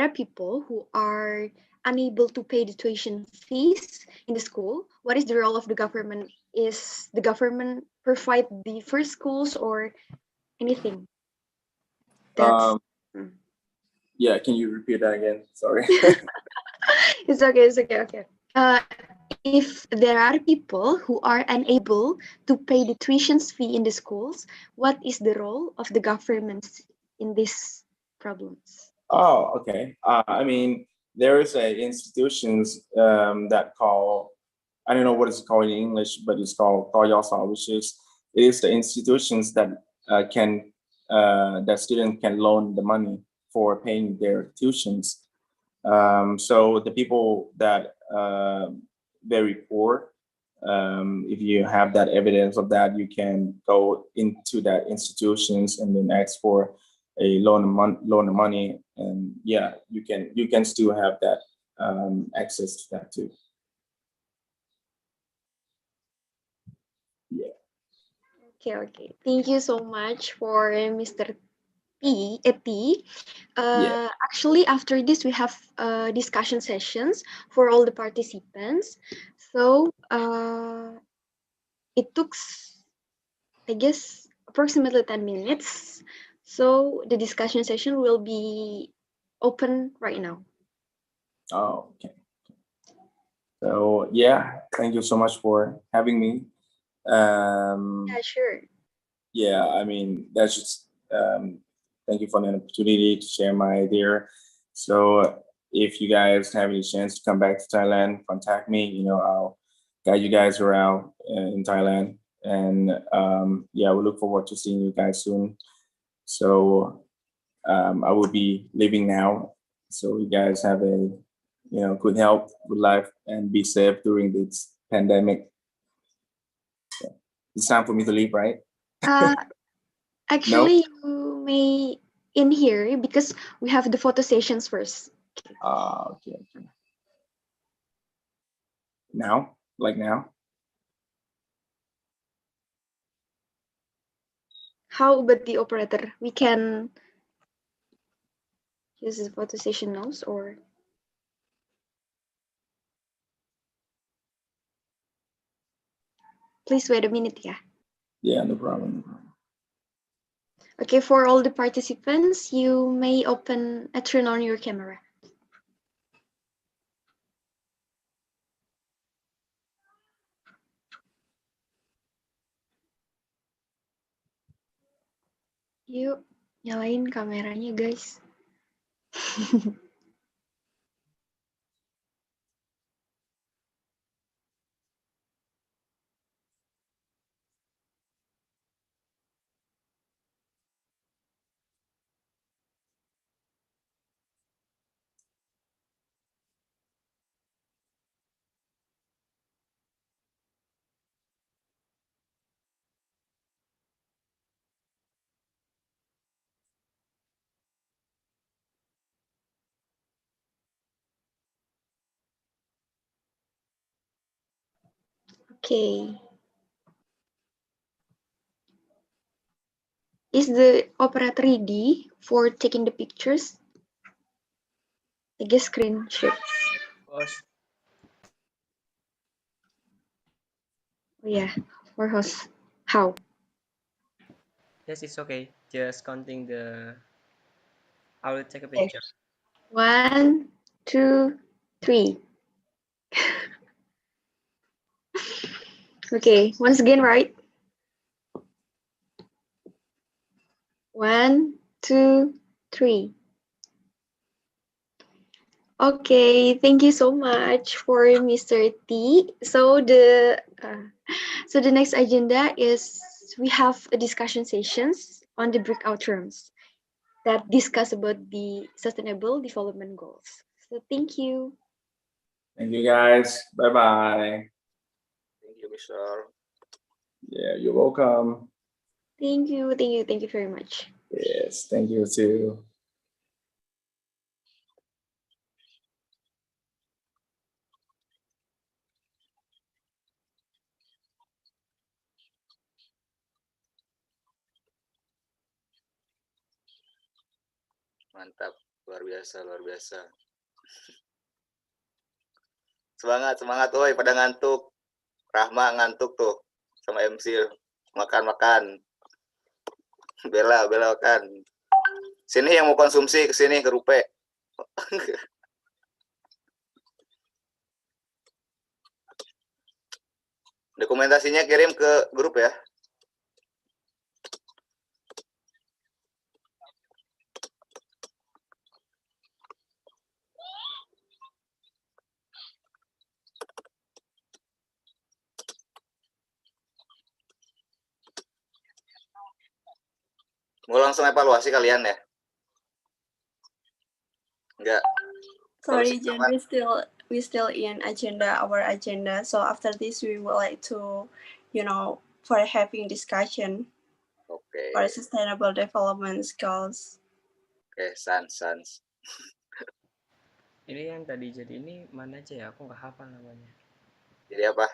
are people who are unable to pay the tuition fees in the school, what is the role of the government? Is the government provide the free schools or anything? That's Yeah, can you repeat that again? Sorry. It's okay. If there are people who are unable to pay the tuition fee in the schools, what is the role of the government in these problems? Oh, okay. I mean, there is a institutions that call, I don't know what it's called in English, but it's called Toyosa, which is the institutions that that students can loan the money for paying their tuitions. So the people that very poor, if you have that evidence of that, you can go into that institutions and then ask for a loan of money, and yeah, you can still have that access to that too. Yeah. Okay. Thank you so much for Mr. T. Yeah. Actually, after this, we have discussion sessions for all the participants. So it took, I guess, approximately 10 minutes. So the discussion session will be open right now. Oh, okay. So yeah, thank you so much for having me. Yeah, sure. Yeah, I mean, that's just thank you for the opportunity to share my idea. So if you guys have any chance to come back to Thailand, contact me. I'll guide you guys around in Thailand, and yeah, we look forward to seeing you guys soon. So I will be leaving now. So you guys have a good health, good life, and be safe during this pandemic. It's time for me to leave, right? Uh, No. actually, you may in here because we have the photo sessions first. Okay. Now, like now. How about the operator? We can use the photo session now, or please wait a minute, yeah. Yeah, no problem. Okay, for all the participants, you may turn on your camera. Yuk, nyalain kameranya, guys. Okay. Is the operator ready for taking the pictures? I guess screen share. Host. Oh yeah, for host. How? Yes, it's okay. Just counting the. I will take a Okay. picture. 1, 2, 3. Okay, once again, right? 1, 2, 3. Okay, thank you so much for Mr. T. So the next agenda is we have a discussion sessions on the breakout rooms that discuss about the sustainable development goals. So thank you. Thank you guys. Bye-bye. Thank you, Mr. Yeah, you're welcome. Thank you very much. Yes, thank you too. Mantap, luar biasa, luar biasa. Semangat, semangat, woi, pada ngantuk. Rahma ngantuk tuh sama MC, makan-makan. Bella kan. Sini yang mau konsumsi ke sini ke Rupe. Dokumentasinya kirim ke grup ya. Mau langsung evaluasi kalian ya? Enggak. Sorry, Jen, we still in our agenda. So after this, we would like to, for having discussion Oke. for sustainable development goals. Oke, sans. Ini yang tadi jadi ini mana aja ya? Aku nggak hafal namanya. Jadi apa?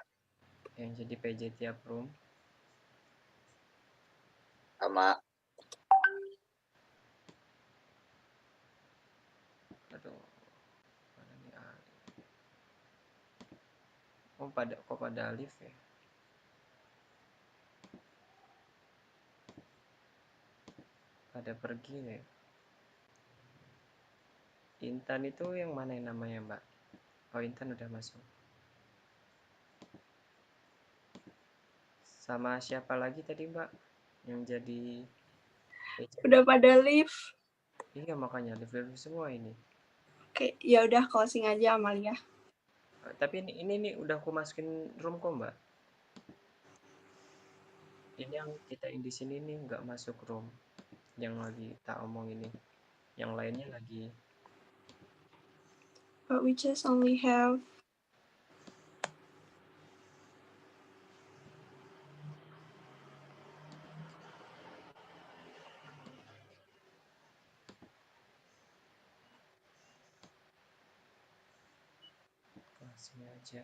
Yang jadi PJ tiap room. Sama Aduh. Mana nih Alif? Oh, pada Alif ya? Pada pergi ya? Intan itu yang mana yang namanya, Mbak? Oh, Intan udah masuk. Sama siapa lagi tadi, Mbak? Yang jadi PJ? Udah pada live. Iya, makanya live semua ini. Oke, ya udah closing aja Amalia. Tapi ini udah aku masukin room kok, Mbak. Ini yang kita yang di sini nih nggak masuk room. Yang lagi tak omong ini. Yang lainnya lagi. But we just only have Sini aja.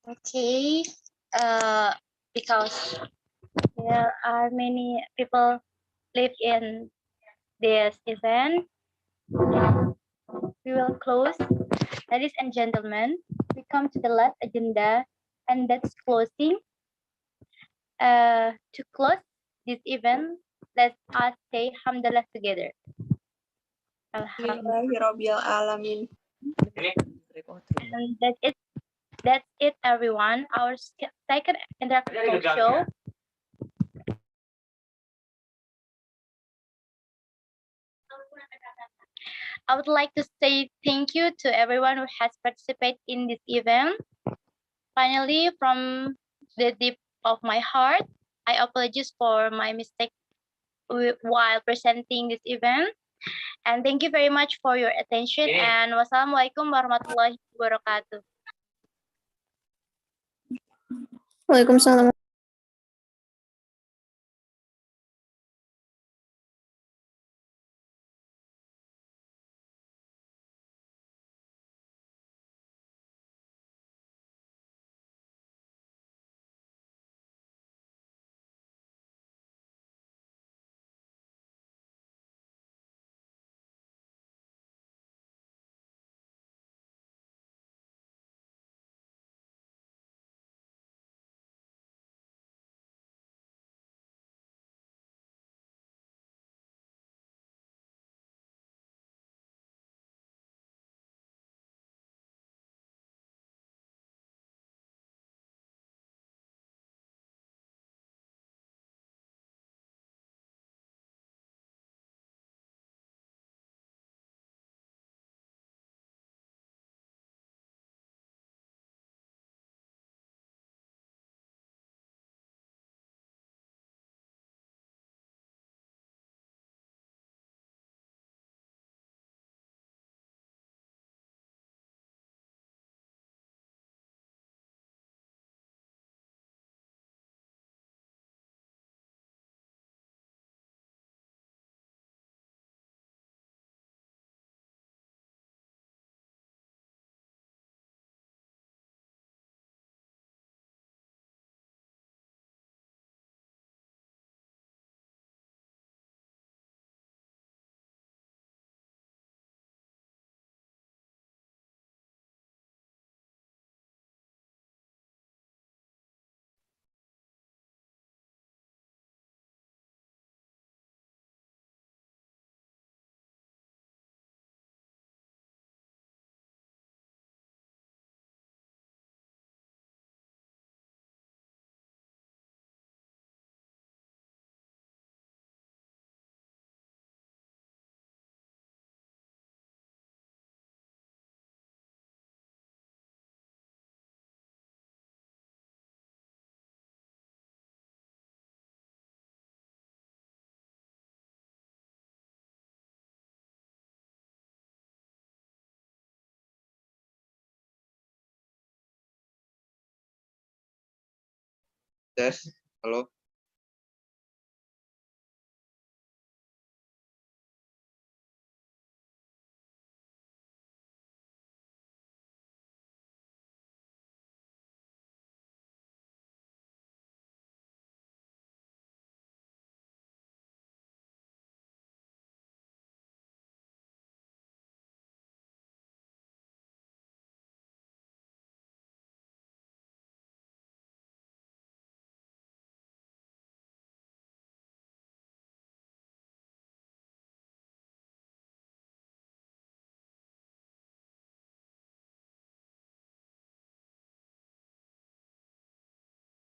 Okay, because there are many people live in this event, we will close. Ladies and gentlemen, we come to the last agenda, and that's closing. To close this event, let us say Alhamdulillah together. Alhamdulillahirabbil alamin. And that's it, everyone. Our second interactive show I would like to say thank you to everyone who has participated in this event. Finally, from the deep of my heart, I apologize for my mistake while presenting this event. And thank you very much for your attention. And wassalamualaikum warahmatullahi wabarakatuh. Waalaikumsalam. Tes, halo.